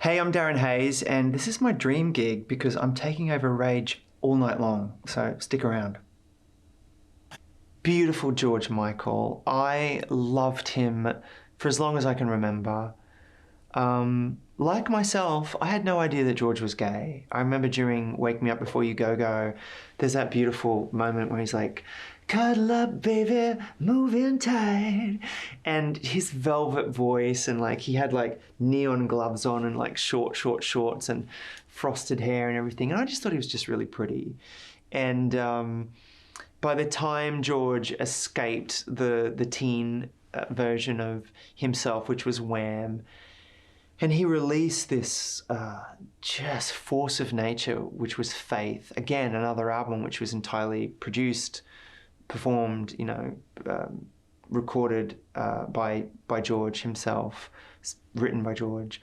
Hey, I'm Darren Hayes, and this is my dream gig because I'm taking over Rage all night long, so stick around. Beautiful George Michael. I loved him for as long as I can remember. Like myself, I had no idea that George was gay. I remember during Wake Me Up Before You Go Go, there's that beautiful moment where he's like, cuddle up, baby, moving tight. And his velvet voice, and like he had like neon gloves on and like short shorts and frosted hair and everything. And I just thought he was just really pretty. And by the time George escaped the teen version of himself, which was Wham, and he released this just force of nature, which was Faith. Again, another album which was entirely produced, performed, recorded by George himself, written by George.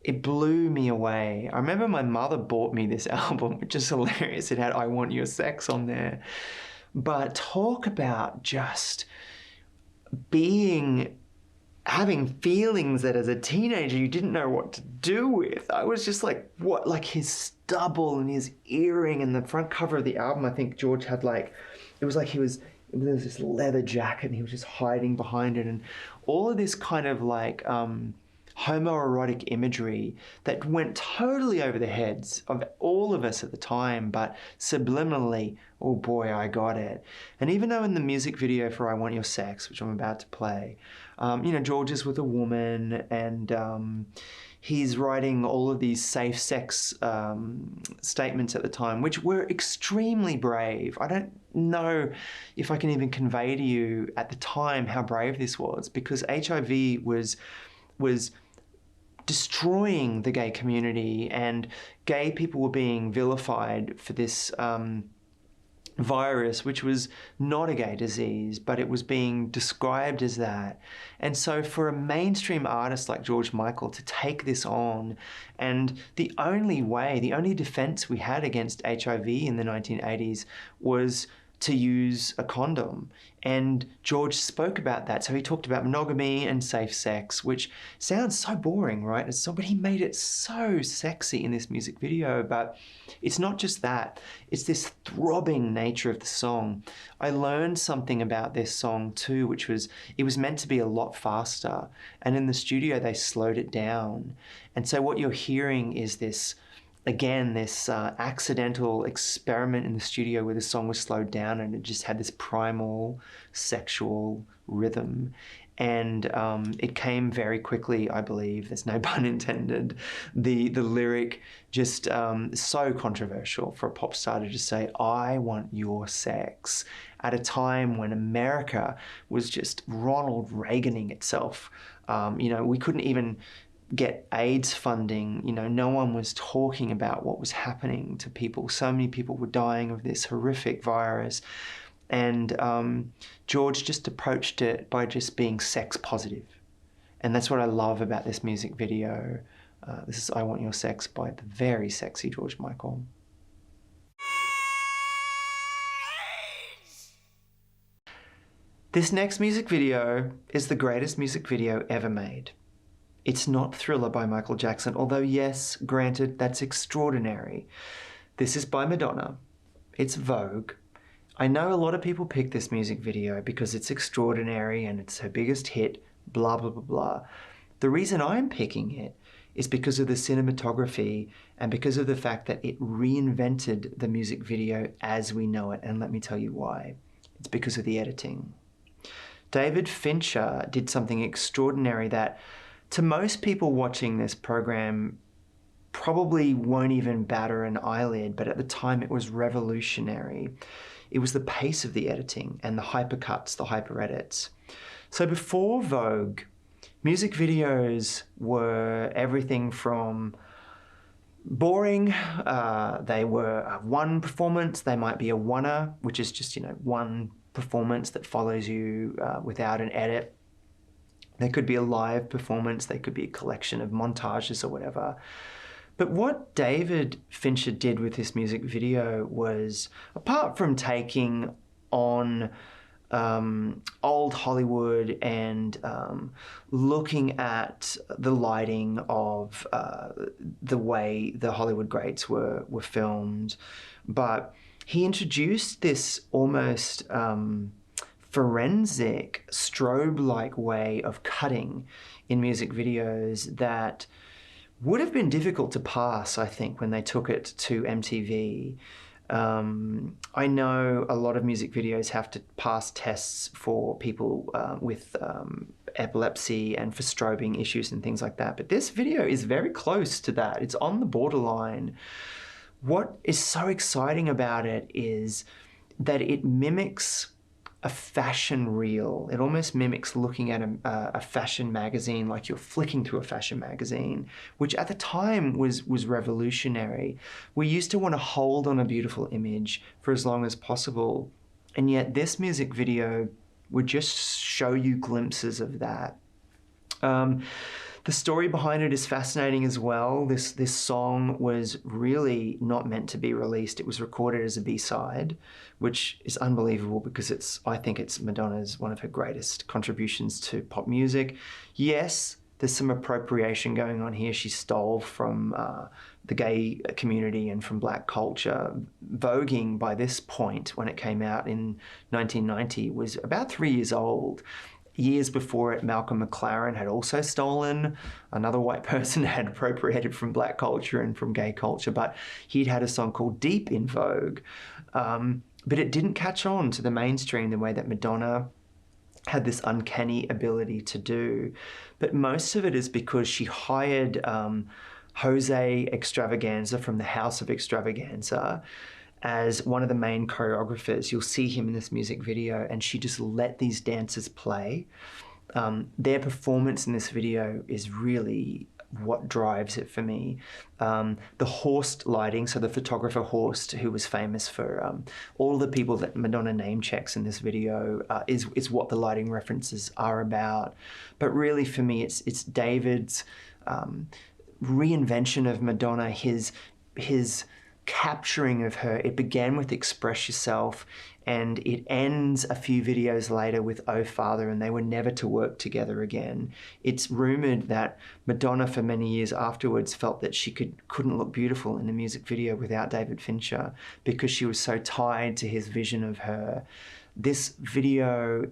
It blew me away. I remember my mother bought me this album, which is hilarious. It had I Want Your Sex on there. But talk about just having feelings that as a teenager you didn't know what to do with. I was just like, what? Like his stubble and his earring, and the front cover of the album, I think George had like, it was this leather jacket and he was just hiding behind it, and all of this kind of like homoerotic imagery that went totally over the heads of all of us at the time, but subliminally, oh boy, I got it. And even though in the music video for I Want Your Sex, which I'm about to play, George is with a woman, and he's writing all of these safe sex statements at the time, which were extremely brave. I don't know if I can even convey to you at the time how brave this was, because HIV was destroying the gay community, and gay people were being vilified for this virus, which was not a gay disease, but it was being described as that. And so for a mainstream artist like George Michael to take this on, and the only defense we had against HIV in the 1980s was to use a condom. And George spoke about that. So he talked about monogamy and safe sex, which sounds so boring, right? But he made it so sexy in this music video. But it's not just that, it's this throbbing nature of the song. I learned something about this song too, which was, it was meant to be a lot faster. And in the studio, they slowed it down. And so what you're hearing is this, again, this accidental experiment in the studio where the song was slowed down and it just had this primal sexual rhythm. And it came very quickly, I believe, there's no pun intended. The lyric just so controversial for a pop star to just say, I want your sex, at a time when America was just Ronald Reaganing itself. We couldn't even get AIDS funding. No one was talking about what was happening to people. So many people were dying of this horrific virus. And George just approached it by just being sex positive. And that's what I love about this music video. This is I Want Your Sex by the very sexy George Michael. This next music video is the greatest music video ever made. It's not Thriller by Michael Jackson, although yes, granted, that's extraordinary. This is by Madonna. It's Vogue. I know a lot of people pick this music video because it's extraordinary and it's her biggest hit, blah, blah, blah, blah. The reason I'm picking it is because of the cinematography and because of the fact that it reinvented the music video as we know it, and let me tell you why. It's because of the editing. David Fincher did something extraordinary that, to most people watching this program, probably won't even batter an eyelid, but at the time it was revolutionary. It was the pace of the editing and the hypercuts, the hyper edits. So before Vogue, music videos were everything from boring, they were one performance, they might be a oneer, which is just, one performance that follows you without an edit. They could be a live performance, they could be a collection of montages or whatever. But what David Fincher did with this music video was, apart from taking on old Hollywood and looking at the lighting of the way the Hollywood greats were filmed. But he introduced this almost forensic, strobe-like way of cutting in music videos that would have been difficult to pass, I think, when they took it to MTV. I know a lot of music videos have to pass tests for people with epilepsy and for strobing issues and things like that. But this video is very close to that. It's on the borderline. What is so exciting about it is that it mimics a fashion reel. It almost mimics looking at a fashion magazine, like you're flicking through a fashion magazine, which at the time was revolutionary. We used to want to hold on a beautiful image for as long as possible, and yet this music video would just show you glimpses of that. The story behind it is fascinating as well. This song was really not meant to be released. It was recorded as a B-side, which is unbelievable because I think it's Madonna's one of her greatest contributions to pop music. Yes, there's some appropriation going on here. She stole from the gay community and from black culture. Voguing by this point, when it came out in 1990, was about 3 years old. Years before it, Malcolm McLaren had also stolen. Another white person had appropriated from black culture and from gay culture, but he'd had a song called Deep in Vogue. But it didn't catch on to the mainstream the way that Madonna had this uncanny ability to do. But most of it is because she hired Jose Extravaganza from the House of Extravaganza as one of the main choreographers. You'll see him in this music video, and she just let these dancers play. Their performance in this video is really what drives it for me. The Horst lighting, so the photographer Horst, who was famous for all the people that Madonna name checks in this video, is what the lighting references are about. But really for me, it's David's reinvention of Madonna, his capturing of her. It began with Express Yourself, and it ends a few videos later with Oh Father, and they were never to work together again. It's rumored that Madonna for many years afterwards felt that she couldn't look beautiful in a music video without David Fincher because she was so tied to his vision of her. This video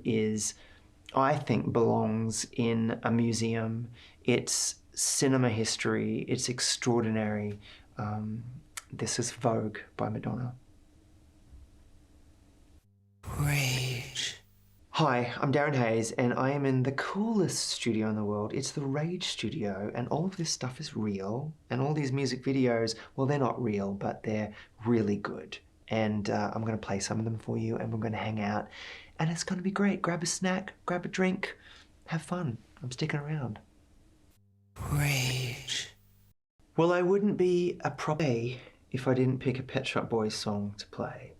I think, belongs in a museum. It's cinema history. It's extraordinary. This is Vogue by Madonna. Rage. Hi, I'm Darren Hayes, and I am in the coolest studio in the world. It's the Rage Studio, and all of this stuff is real. And all these music videos, well, they're not real, but they're really good. And I'm going to play some of them for you, and we're going to hang out. And it's going to be great. Grab a snack, grab a drink, have fun. I'm sticking around. Rage. Well, I wouldn't be a proper if I didn't pick a Pet Shop Boys song to play.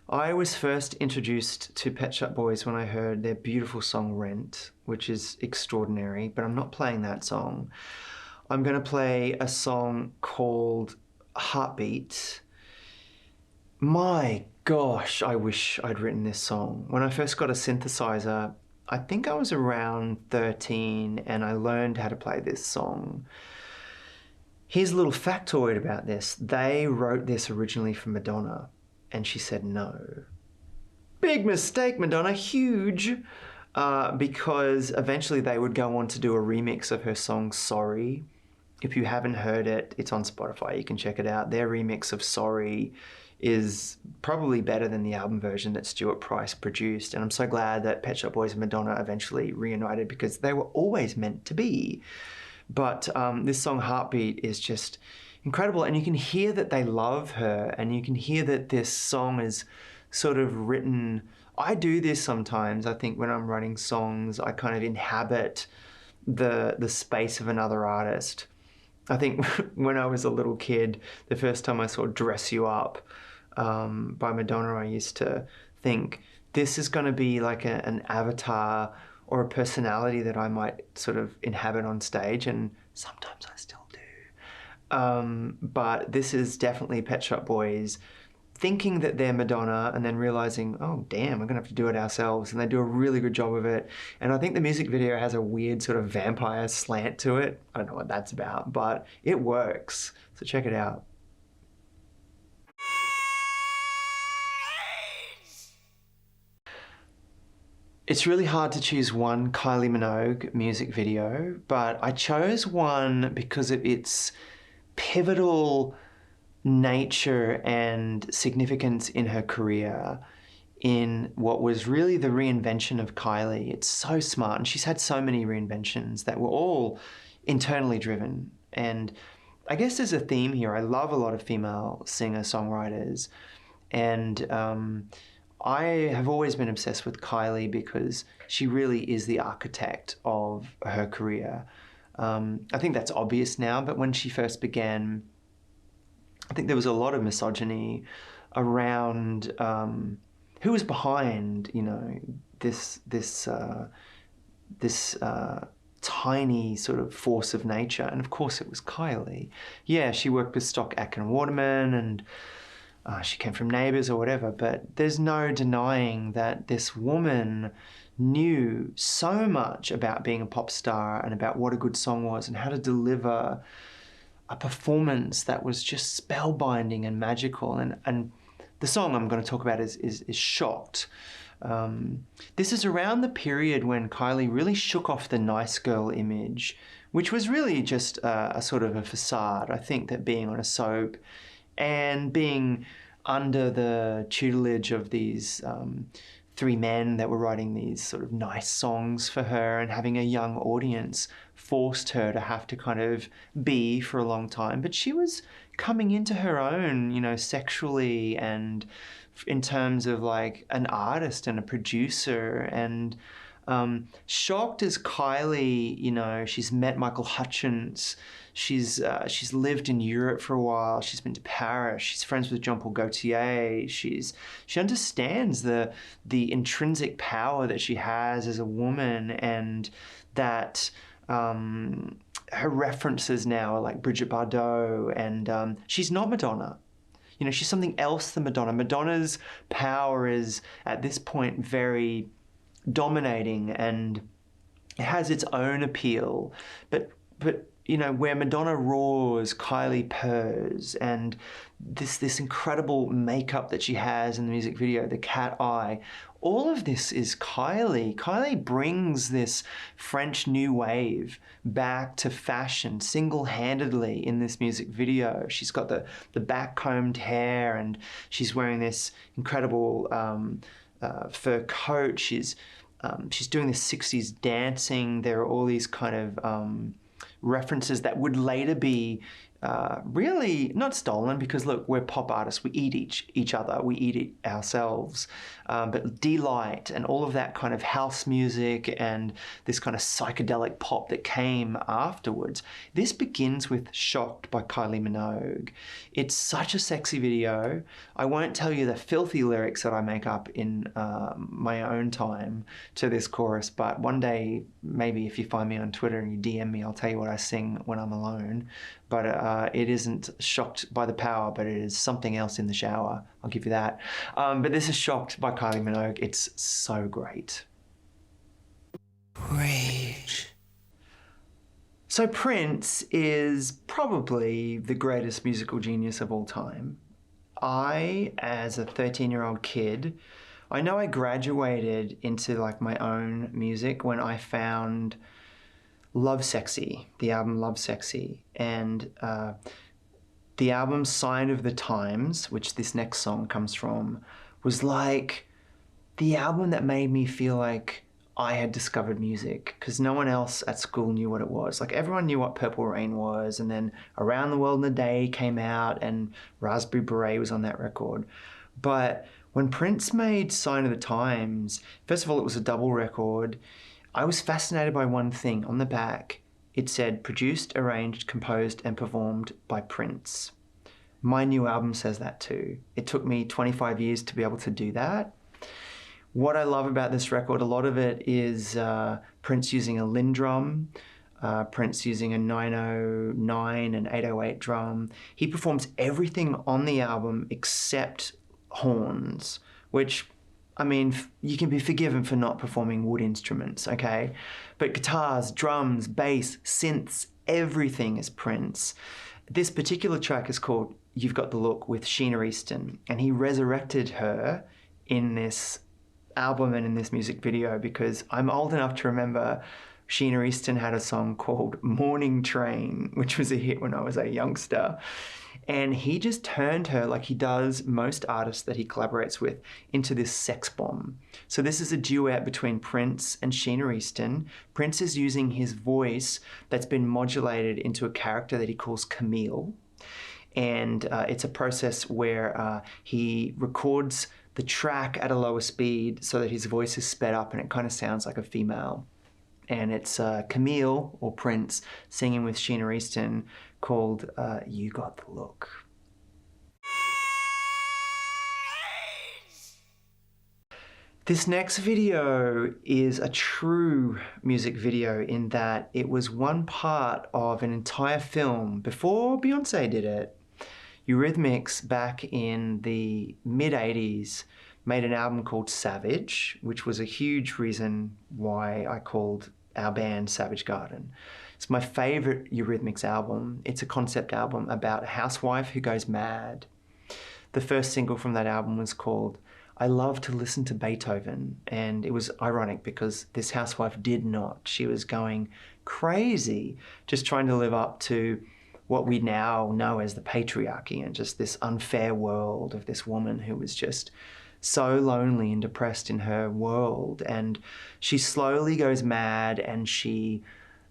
I was first introduced to Pet Shop Boys when I heard their beautiful song Rent, which is extraordinary, but I'm not playing that song. I'm going to play a song called Heartbeat. My gosh, I wish I'd written this song. When I first got a synthesizer, I think I was around 13, and I learned how to play this song. Here's a little factoid about this. They wrote this originally for Madonna, and she said no. Big mistake, Madonna, huge, because eventually they would go on to do a remix of her song Sorry. If you haven't heard it, it's on Spotify, you can check it out. Their remix of Sorry is probably better than the album version that Stuart Price produced, and I'm so glad that Pet Shop Boys and Madonna eventually reunited because they were always meant to be. But this song Heartbeat is just incredible, and you can hear that they love her, and you can hear that this song is sort of written. I do this sometimes. I think when I'm writing songs, I kind of inhabit the space of another artist. I think when I was a little kid, the first time I saw Dress You Up by Madonna, I used to think, this is going to be like an avatar or a personality that I might sort of inhabit on stage, and sometimes I still do. But this is definitely Pet Shop Boys thinking that they're Madonna and then realizing, oh, damn, we're going to have to do it ourselves. And they do a really good job of it. And I think the music video has a weird sort of vampire slant to it. I don't know what that's about, but it works. So check it out. It's really hard to choose one Kylie Minogue music video, but I chose one because of its pivotal nature and significance in her career, in what was really the reinvention of Kylie. It's so smart, and she's had so many reinventions that were all internally driven. And I guess there's a theme here. I love a lot of female singer-songwriters, and I have always been obsessed with Kylie because she really is the architect of her career. I think that's obvious now, but when she first began, I think there was a lot of misogyny around who was behind, you know, this tiny sort of force of nature, and of course it was Kylie. Yeah, she worked with Stock Aitken Waterman, and she came from Neighbours or whatever, but there's no denying that this woman knew so much about being a pop star and about what a good song was and how to deliver a performance that was just spellbinding and magical. And the song I'm going to talk about is Shocked. This is around the period when Kylie really shook off the nice girl image, which was really just a sort of a facade. I think that being on a soap and being under the tutelage of these three men that were writing these sort of nice songs for her and having a young audience forced her to have to kind of be for a long time. But she was coming into her own, you know, sexually and in terms of like an artist and a producer. And Shocked as Kylie, you know, she's met Michael Hutchence. She's lived in Europe for a while. She's been to Paris. She's friends with Jean Paul Gaultier. She understands the intrinsic power that she has as a woman, and that her references now are like Brigitte Bardot, and she's not Madonna. You know, she's something else than Madonna. Madonna's power is at this point very dominating, and it has its own appeal. But you know, where Madonna roars, Kylie purrs, and this incredible makeup that she has in the music video, the cat eye, all of this is Kylie. Kylie brings this French new wave back to fashion single-handedly in this music video. She's got the back-combed hair, and she's wearing this incredible fur coat. She's doing this 60s dancing. There are all these kind of references that would later be really not stolen, because look, we're pop artists, we eat each other, we eat it ourselves, but delight and all of that kind of house music and this kind of psychedelic pop that came afterwards. This begins with Shocked by Kylie Minogue. It's such a sexy video. I won't tell you the filthy lyrics that I make up in my own time to this chorus, but one day, maybe if you find me on Twitter and you DM me, I'll tell you what I sing when I'm alone. But it isn't Shocked by the Power, but it is something else in the shower. I'll give you that. But this is Shocked by Kylie Minogue. It's so great. Rage. So Prince is probably the greatest musical genius of all time. I, as a 13-year-old kid, I know I graduated into like my own music when I found Lovesexy, the album Lovesexy, and the album Sign of the Times, which this next song comes from, was like the album that made me feel like I had discovered music, because no one else at school knew what it was. Like, everyone knew what Purple Rain was, and then Around the World in a Day came out, and Raspberry Beret was on that record. But when Prince made Sign of the Times, first of all, it was a double record. I was fascinated by one thing. On the back, it said, produced, arranged, composed, and performed by Prince. My new album says that too. It took me 25 years to be able to do that. What I love about this record, a lot of it is Prince using a Lindrum, Prince using a 909 and 808 drum. He performs everything on the album except horns, which, I mean, you can be forgiven for not performing wood instruments, okay? But guitars, drums, bass, synths, everything is Prince. This particular track is called You've Got the Look with Sheena Easton, and he resurrected her in this album and in this music video because I'm old enough to remember Sheena Easton had a song called Morning Train, which was a hit when I was a youngster. And he just turned her, like he does most artists that he collaborates with, into this sex bomb. So this is a duet between Prince and Sheena Easton. Prince is using his voice that's been modulated into a character that he calls Camille. And it's a process where he records the track at a lower speed so that his voice is sped up and it kind of sounds like a female. And it's Camille, or Prince, singing with Sheena Easton, called You Got the Look. This next video is a true music video in that it was one part of an entire film before Beyonce did it. Eurythmics, back in the mid-80s, made an album called Savage, which was a huge reason why I called our band Savage Garden. It's my favorite Eurythmics album. It's a concept album about a housewife who goes mad. The first single from that album was called I Love to Listen to Beethoven, and it was ironic because this housewife did not. She was going crazy, just trying to live up to what we now know as the patriarchy and just this unfair world of this woman who was just so lonely and depressed in her world. And she slowly goes mad and she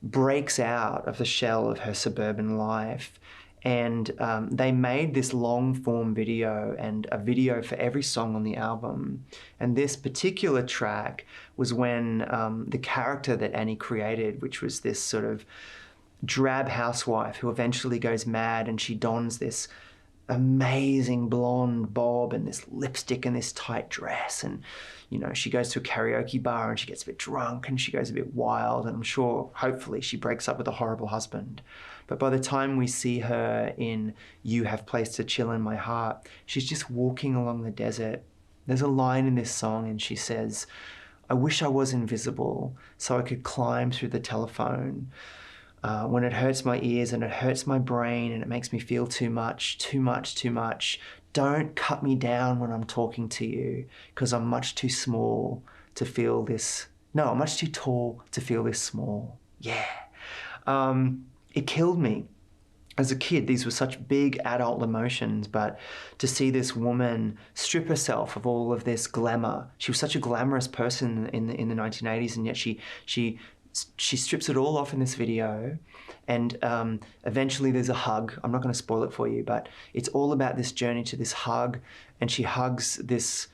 breaks out of the shell of her suburban life. And they made this long form video and a video for every song on the album. And this particular track was when the character that Annie created, which was this sort of drab housewife who eventually goes mad, and she dons this amazing blonde bob and this lipstick and this tight dress, and you know, she goes to a karaoke bar and she gets a bit drunk and she goes a bit wild, and I'm sure hopefully she breaks up with a horrible husband. But by the time we see her in You Have Place to Chill in My Heart, she's just walking along the desert. There's a line in this song and she says, I wish I was invisible so I could climb through the telephone. When it hurts my ears and it hurts my brain and it makes me feel too much, too much, too much. Don't cut me down when I'm talking to you because I'm much too small to feel this. No, I'm much too tall to feel this small. Yeah. It killed me. As a kid, these were such big adult emotions, but to see this woman strip herself of all of this glamour. She was such a glamorous person in the 1980s, and yet she strips it all off in this video, and eventually there's a hug. I'm not going to spoil it for you, but it's all about this journey to this hug, and she hugs this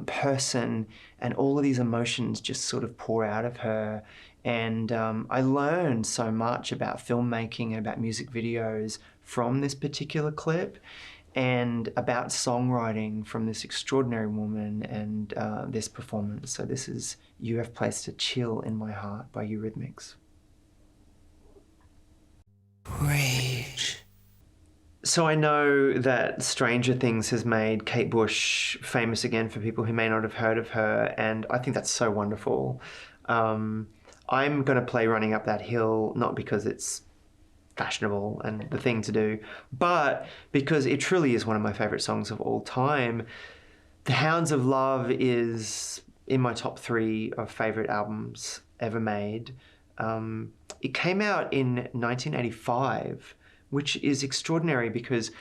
person, and all of these emotions just sort of pour out of her. And I learned so much about filmmaking and about music videos from this particular clip, and about songwriting from this extraordinary woman and this performance. So this is You Have Placed a Chill in My Heart by Eurythmics. Rage. So I know that Stranger Things has made Kate Bush famous again for people who may not have heard of her, and I think that's so wonderful. I'm going to play Running Up That Hill, not because it's fashionable and the thing to do, but because it truly is one of my favorite songs of all time. The Hounds of Love is in my top 3 of favorite albums ever made. It came out in 1985, which is extraordinary because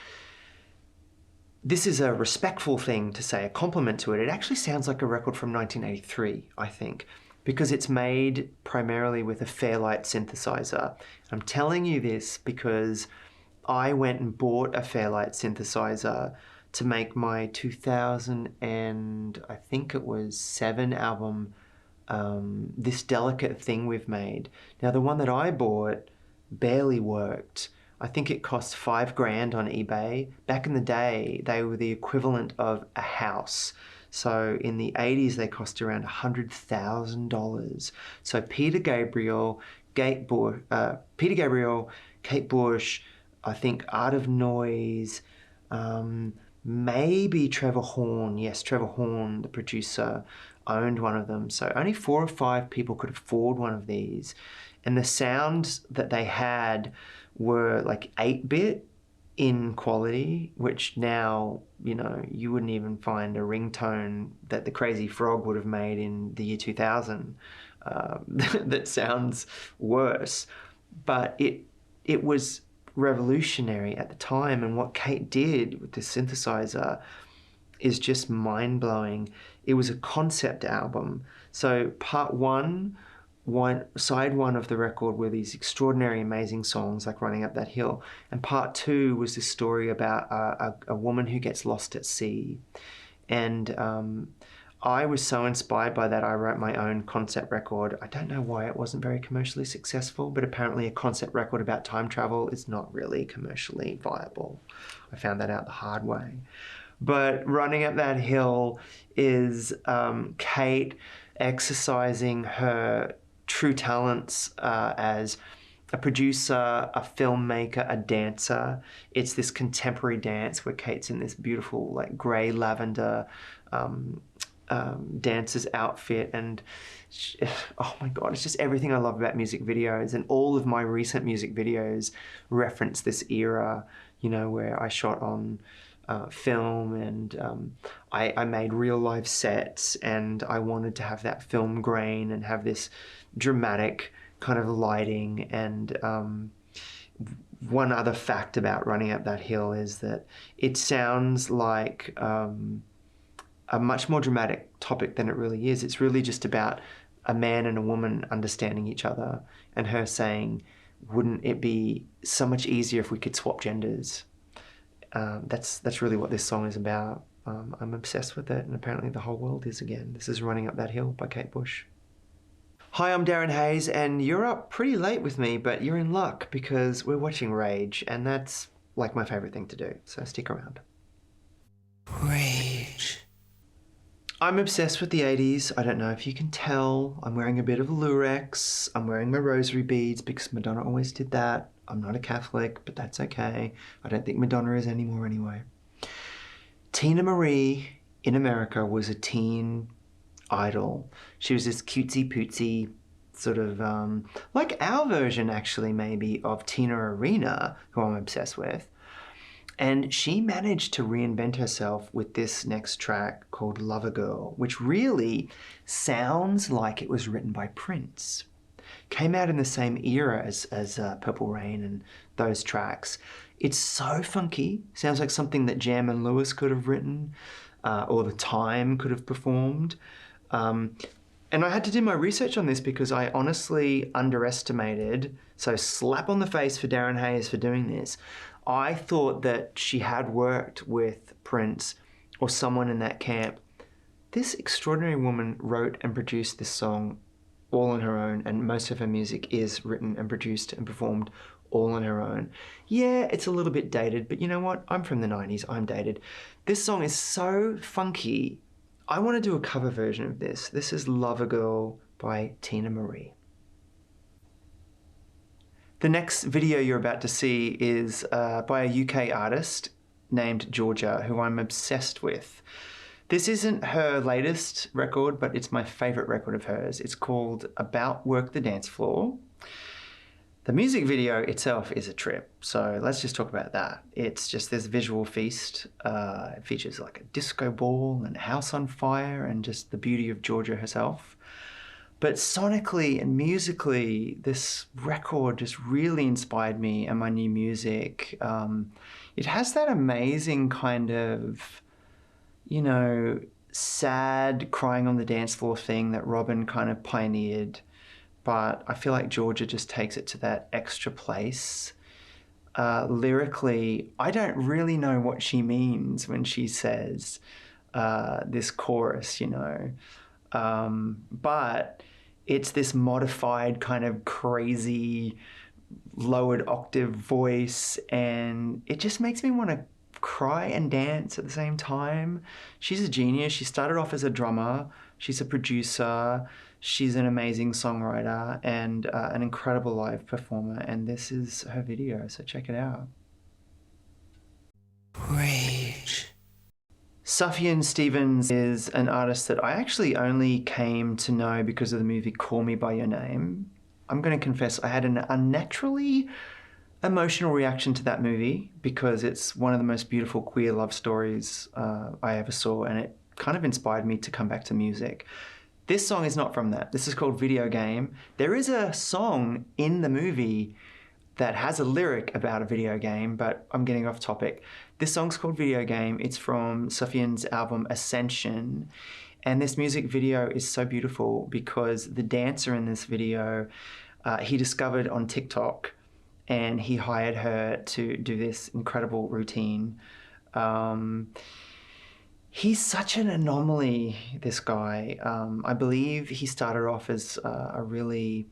this is a respectful thing to say, a compliment to it. It actually sounds like a record from 1983, I think, because it's made primarily with a Fairlight synthesizer. I'm telling you this because I went and bought a Fairlight synthesizer to make my 2000 and I think it was 7 album, This Delicate Thing We've Made. Now the one that I bought barely worked. I think it cost $5,000 on eBay. Back in the day, they were the equivalent of a house. So in the 80s, they cost around $100,000. So Peter Gabriel, Kate Bush, I think Art of Noise, maybe Trevor Horn. Yes, Trevor Horn, the producer, owned one of them. So only 4 or 5 people could afford one of these. And the sounds that they had were like 8-bit in quality, which now, you know, you wouldn't even find a ringtone that the Crazy Frog would have made in the year 2000 that sounds worse. But it was revolutionary at the time, and what Kate did with the synthesizer is just mind-blowing. It was a concept album. So part side one of the record were these extraordinary, amazing songs like Running Up That Hill, and part 2 was this story about a woman who gets lost at sea. And I was so inspired by that, I wrote my own concept record. I don't know why it wasn't very commercially successful, but apparently a concept record about time travel is not really commercially viable. I found that out the hard way. But Running Up That Hill is Kate exercising her true talents as a producer, a filmmaker, a dancer. It's this contemporary dance where Kate's in this beautiful like grey lavender dancer's outfit, and oh my god, it's just everything I love about music videos. And all of my recent music videos reference this era, you know, where I shot on film, and I made real life sets, and I wanted to have that film grain and have this dramatic kind of lighting. And one other fact about Running Up That Hill is that it sounds like a much more dramatic topic than it really is. It's really just about a man and a woman understanding each other, and her saying, wouldn't it be so much easier if we could swap genders? That's really what this song is about. I'm obsessed with it, and apparently the whole world is again. This is Running Up That Hill by Kate Bush. Hi, I'm Darren Hayes, and you're up pretty late with me, but you're in luck because we're watching Rage, and that's like my favorite thing to do, so stick around. Rage. I'm obsessed with the 80s. I don't know if you can tell. I'm wearing a bit of Lurex. I'm wearing my rosary beads because Madonna always did that. I'm not a Catholic, but that's okay. I don't think Madonna is anymore anyway. Teena Marie in America was a teen idol. She was this cutesy pootsy sort of like our version actually maybe of Tina Arena, who I'm obsessed with. And she managed to reinvent herself with this next track called Lovergirl, which really sounds like it was written by Prince. Came out in the same era as Purple Rain and those tracks. It's so funky. Sounds like something that Jam and Lewis could have written, or The Time could have performed. And I had to do my research on this because I honestly underestimated, so slap on the face for Darren Hayes for doing this. I thought that she had worked with Prince or someone in that camp. This extraordinary woman wrote and produced this song all on her own, and most of her music is written and produced and performed all on her own. Yeah, it's a little bit dated, but you know what? I'm from the 90s, I'm dated. This song is so funky. I want to do a cover version of this. This is Lovergirl by Teena Marie. The next video you're about to see is by a UK artist named Georgia, who I'm obsessed with. This isn't her latest record, but it's my favorite record of hers. It's called About Work the Dance Floor. The music video itself is a trip, so let's just talk about that. It's just this visual feast. It features like a disco ball and a house on fire and just the beauty of Georgia herself. But sonically and musically, this record just really inspired me and my new music. It has that amazing kind of, you know, sad crying on the dance floor thing that Robyn kind of pioneered. But I feel like Georgia just takes it to that extra place. Lyrically, I don't really know what she means when she says this chorus, you know. But it's this modified kind of crazy lowered octave voice, and it just makes me want to cry and dance at the same time. She's a genius. She started off as a drummer. She's a producer. She's an amazing songwriter and an incredible live performer, and this is her video, so check it out. Rage. Sufjan Stevens is an artist that I actually only came to know because of the movie Call Me By Your Name. I'm going to confess I had an unnaturally emotional reaction to that movie because it's one of the most beautiful queer love stories I ever saw, and it kind of inspired me to come back to music. This song is not from that. This is called Video Game. There is a song in the movie that has a lyric about a video game, but I'm getting off topic. This song's called Video Game. It's from Sufjan's album Ascension. And this music video is so beautiful because the dancer in this video, he discovered on TikTok, and he hired her to do this incredible routine. He's such an anomaly, this guy. I believe he started off as a really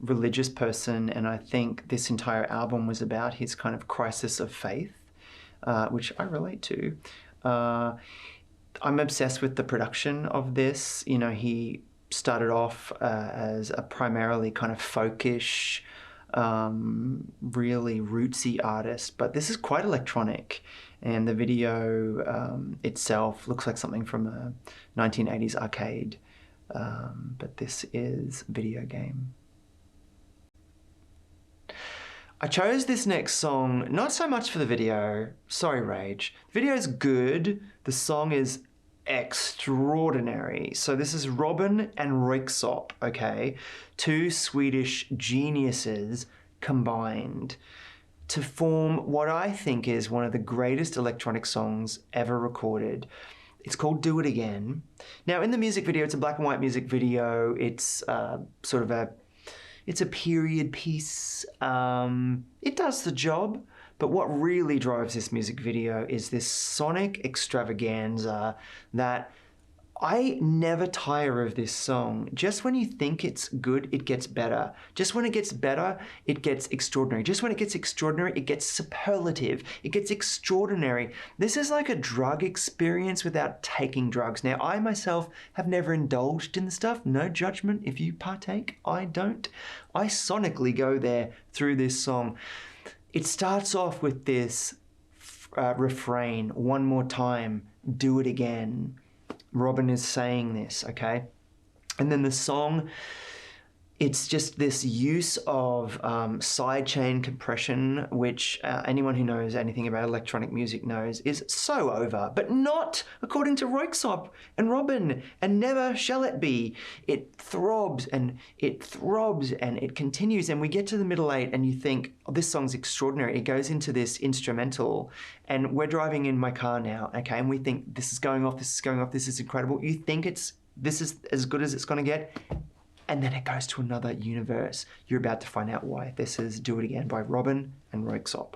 religious person, and I think this entire album was about his kind of crisis of faith, which I relate to. I'm obsessed with the production of this. You know, he started off as a primarily kind of folkish, really rootsy artist, but this is quite electronic, and the video itself looks like something from a 1980s arcade, but this is Video Game. I chose this next song not so much for the video. Sorry, Rage. The video is good. The song is extraordinary. So this is Robyn and Royksopp, okay? Two Swedish geniuses combined to form what I think is one of the greatest electronic songs ever recorded. It's called Do It Again. Now, in the music video, it's a black and white music video. It's sort of it's a period piece. It does the job, but what really drives this music video is this sonic extravaganza that I never tire of this song. Just when you think it's good, it gets better. Just when it gets better, it gets extraordinary. Just when it gets extraordinary, it gets superlative. It gets extraordinary. This is like a drug experience without taking drugs. Now, I myself have never indulged in the stuff. No judgment if you partake. I don't. I sonically go there through this song. It starts off with this refrain, one more time, do it again. Robyn is saying this, okay? And then the song, it's just this use of sidechain compression, which anyone who knows anything about electronic music knows is so over, but not according to Royksopp and Robyn, and never shall it be. It throbs and it throbs and it continues, and we get to the middle eight and you think, oh, this song's extraordinary. It goes into this instrumental, and we're driving in my car now, okay, and we think this is going off, this is going off, this is incredible. You think this is as good as it's gonna get, and then it goes to another universe. You're about to find out why. This is Do It Again by Robyn and Royksopp.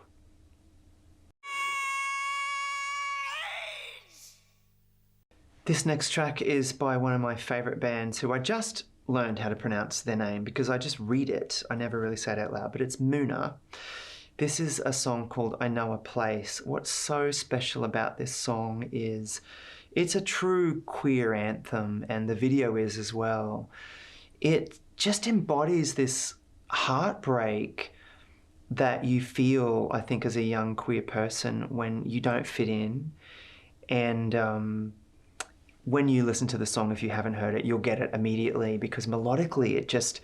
This next track is by one of my favorite bands who I just learned how to pronounce their name because I just read it. I never really say it out loud, but it's Moona. This is a song called I Know a Place. What's so special about this song is it's a true queer anthem, and the video is as well. It just embodies this heartbreak that you feel, I think, as a young queer person when you don't fit in. And when you listen to the song, if you haven't heard it, you'll get it immediately because melodically it just,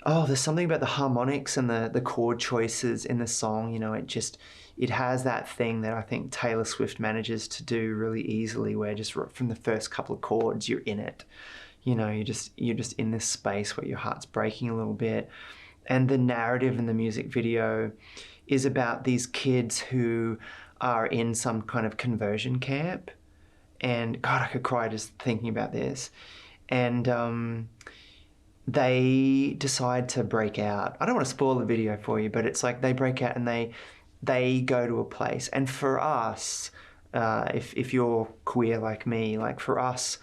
oh, there's something about the harmonics and the chord choices in the song. You know, it has that thing that I think Taylor Swift manages to do really easily, where just from the first couple of chords, you're in it. You know, you're just in this space where your heart's breaking a little bit. And the narrative in the music video is about these kids who are in some kind of conversion camp. And God, I could cry just thinking about this. And they decide to break out. I don't want to spoil the video for you, but it's like they break out and they go to a place. And for us, if you're queer like me, like for us,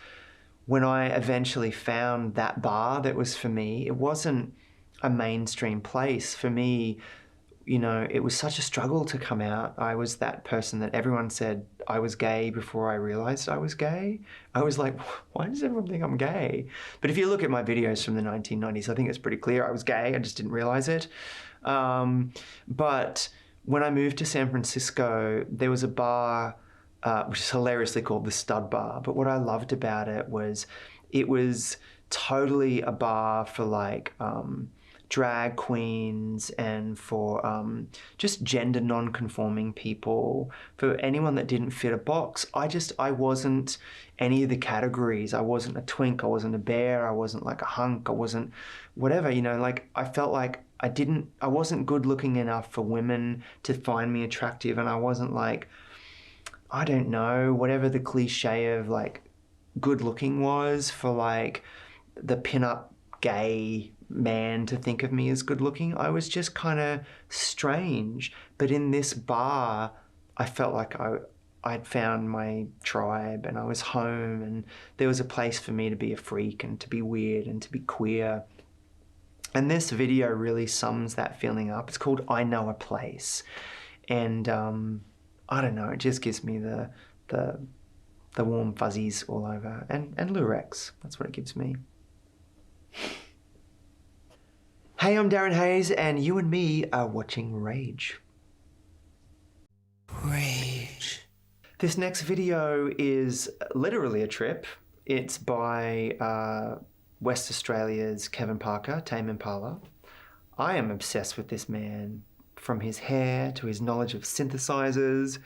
when I eventually found that bar that was for me, it wasn't a mainstream place. For me, you know, it was such a struggle to come out. I was that person that everyone said I was gay before I realized I was gay. I was like, why does everyone think I'm gay? But if you look at my videos from the 1990s, I think it's pretty clear I was gay. I just didn't realize it. But when I moved to San Francisco, there was a bar which is hilariously called the Stud Bar. But what I loved about it was totally a bar for like drag queens and for just gender non-conforming people, for anyone that didn't fit a box. I wasn't any of the categories. I wasn't a twink, I wasn't a bear, I wasn't like a hunk, I wasn't whatever, you know, like I felt like I wasn't good looking enough for women to find me attractive, and I wasn't like, I don't know, whatever the cliche of like good looking was for like the pinup gay man to think of me as good looking. I was just kind of strange. But in this bar, I felt like I'd found my tribe and I was home, and there was a place for me to be a freak and to be weird and to be queer. And this video really sums that feeling up. It's called I Know a Place. And I don't know, it just gives me the warm fuzzies all over. And Lurex, that's what it gives me. Hey, I'm Darren Hayes, and you and me are watching Rage. Rage. This next video is literally a trip. It's by West Australia's Kevin Parker, Tame Impala. I am obsessed with this man, from his hair to his knowledge of synthesizers,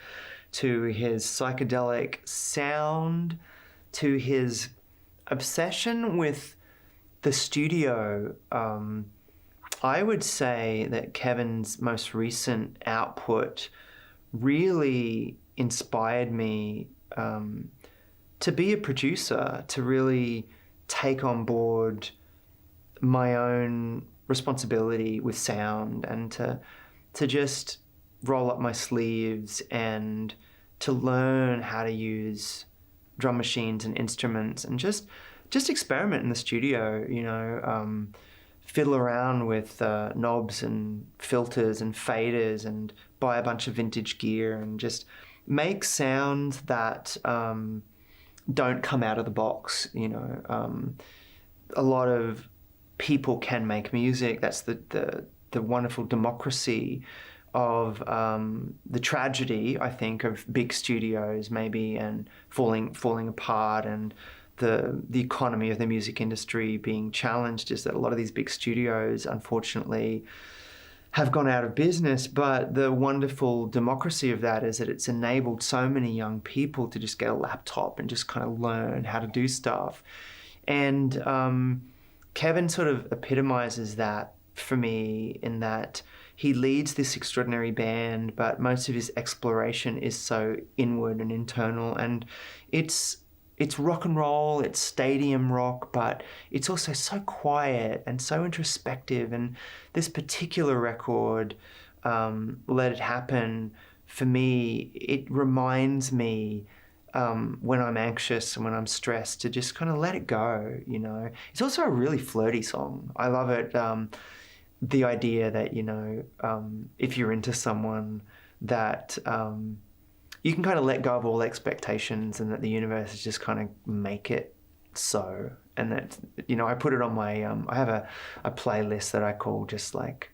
to his psychedelic sound, to his obsession with the studio. I would say that Kevin's most recent output really inspired me to be a producer, to really take on board my own responsibility with sound, and to just roll up my sleeves and to learn how to use drum machines and instruments and just experiment in the studio, you know, fiddle around with knobs and filters and faders and buy a bunch of vintage gear and just make sounds that don't come out of the box, you know. A lot of people can make music. That's the wonderful democracy of the tragedy, I think, of big studios maybe and falling apart, and the economy of the music industry being challenged, is that a lot of these big studios, unfortunately, have gone out of business. But the wonderful democracy of that is that it's enabled so many young people to just get a laptop and just kind of learn how to do stuff. And Kevin sort of epitomizes that for me, in that he leads this extraordinary band, but most of his exploration is so inward and internal, and it's rock and roll, it's stadium rock, but it's also so quiet and so introspective. And this particular record, Let It Happen, for me, it reminds me when I'm anxious and when I'm stressed to just kind of let it go, you know. It's also a really flirty song. I love it. The idea that, you know, if you're into someone, that you can kind of let go of all expectations, and that the universe is just kind of make it so. And that, you know, I put it on my, I have a playlist that I call just like,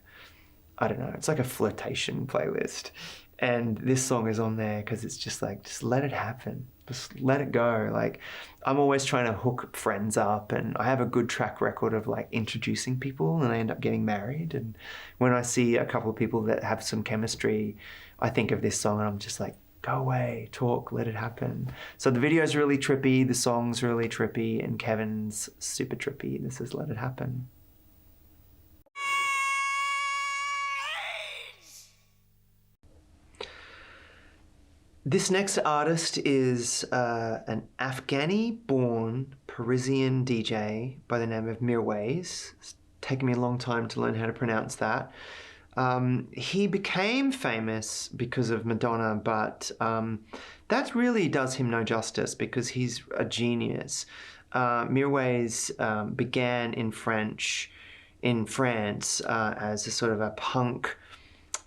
I don't know, it's like a flirtation playlist. And this song is on there because it's just like, just let it happen. Just let it go. Like, I'm always trying to hook friends up, and I have a good track record of like introducing people and they end up getting married. And when I see a couple of people that have some chemistry, I think of this song and I'm just like, go away, talk, let it happen. So the video's really trippy, the song's really trippy, and Kevin's super trippy. This is Let It Happen. This next artist is an Afghani-born Parisian DJ by the name of Mirwais. It's taken me a long time to learn how to pronounce that. He became famous because of Madonna, but that really does him no justice because he's a genius. Mirwais began in France as a sort of a punk,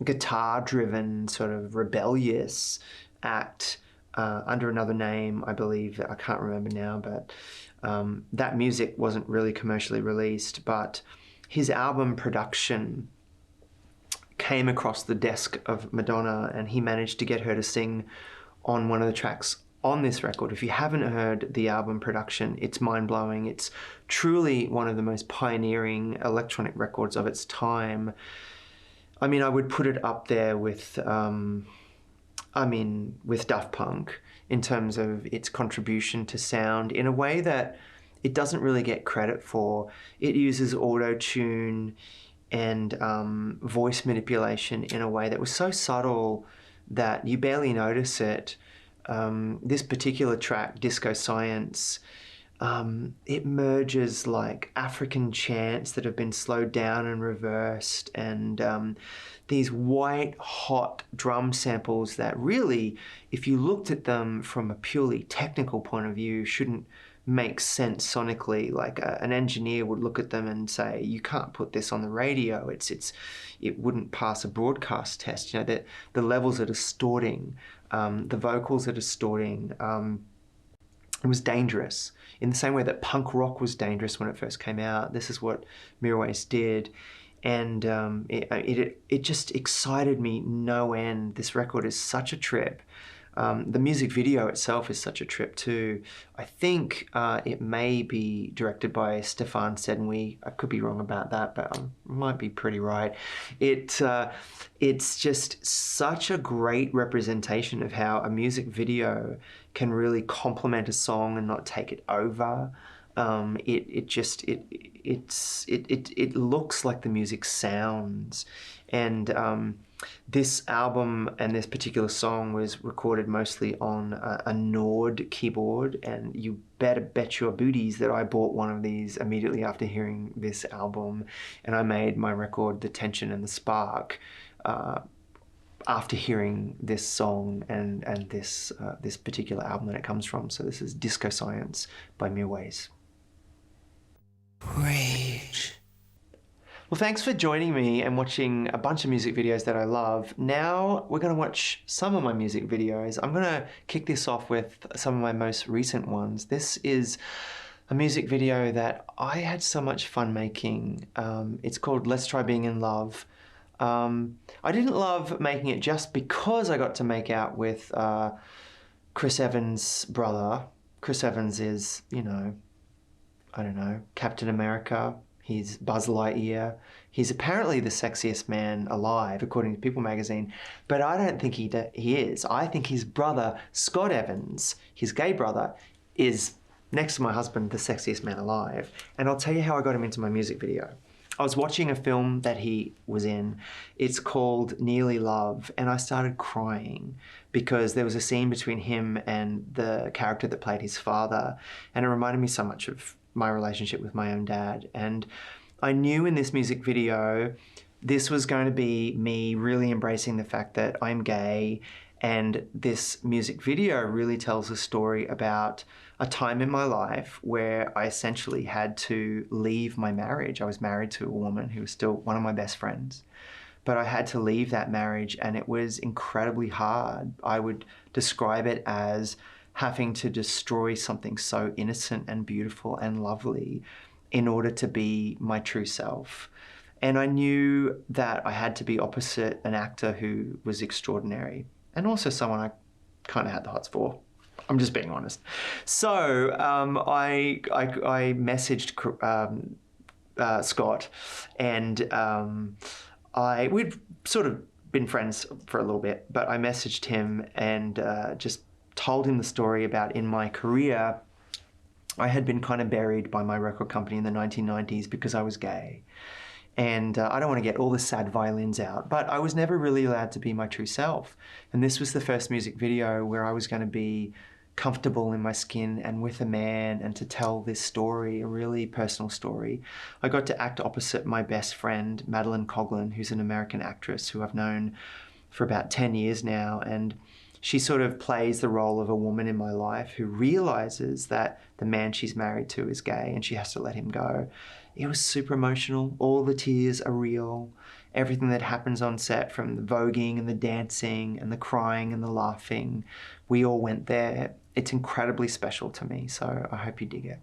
guitar-driven, sort of rebellious act under another name, I believe. I can't remember now, but that music wasn't really commercially released. But his album production came across the desk of Madonna, and he managed to get her to sing on one of the tracks on this record. If you haven't heard the album production, it's mind-blowing. It's truly one of the most pioneering electronic records of its time. I mean, I would put it up there with, with Daft Punk in terms of its contribution to sound in a way that it doesn't really get credit for. It uses auto-tune and voice manipulation in a way that was so subtle that you barely notice it. This particular track, Disco Science, it merges like African chants that have been slowed down and reversed, and these white hot drum samples that really, if you looked at them from a purely technical point of view, shouldn't make sense sonically. Like an engineer would look at them and say, you can't put this on the radio, it wouldn't pass a broadcast test. You know, the levels are distorting, the vocals are distorting. It was dangerous in the same way that punk rock was dangerous when it first came out. This is what Mirwais did, and it just excited me no end. This record is such a trip. The music video itself is such a trip too. I think it may be directed by Sufjan Sednui. I could be wrong about that, but I might be pretty right. It's just such a great representation of how a music video can really complement a song and not take it over. It looks like the music sounds, and this album and this particular song was recorded mostly on a Nord keyboard, and you better bet your booties that I bought one of these immediately after hearing this album, and I made my record The Tension and the Spark after hearing this song and this particular album that it comes from. So this is Disco Science by Mirwais. Rage. Well, thanks for joining me and watching a bunch of music videos that I love. Now we're going to watch some of my music videos. I'm going to kick this off with some of my most recent ones. This is a music video that I had so much fun making. It's called Let's Try Being in Love. I didn't love making it just because I got to make out with Chris Evans' brother. Chris Evans is, you know, I don't know, Captain America. He's Buzz Lightyear. He's apparently the sexiest man alive, according to People magazine, but I don't think he is. I think his brother, Scott Evans, his gay brother, is, next to my husband, the sexiest man alive. And I'll tell you how I got him into my music video. I was watching a film that he was in. It's called Nearly Love, and I started crying because there was a scene between him and the character that played his father, and it reminded me so much of my relationship with my own dad. And I knew in this music video, this was going to be me really embracing the fact that I'm gay, and this music video really tells a story about a time in my life where I essentially had to leave my marriage. I was married to a woman who was still one of my best friends, but I had to leave that marriage, and it was incredibly hard. I would describe it as having to destroy something so innocent and beautiful and lovely in order to be my true self. And I knew that I had to be opposite an actor who was extraordinary, and also someone I kind of had the hots for. I'm just being honest. So I messaged Scott, and we'd sort of been friends for a little bit, but I messaged him and just told him the story about in my career, I had been kind of buried by my record company in the 1990s because I was gay. And I don't want to get all the sad violins out, but I was never really allowed to be my true self. And this was the first music video where I was going to be comfortable in my skin and with a man, and to tell this story, a really personal story. I got to act opposite my best friend, Madeline Coughlin, who's an American actress who I've known for about 10 years now. And she sort of plays the role of a woman in my life who realizes that the man she's married to is gay and she has to let him go. It was super emotional. All the tears are real. Everything that happens on set, from the voguing and the dancing and the crying and the laughing, we all went there. It's incredibly special to me, so I hope you dig it.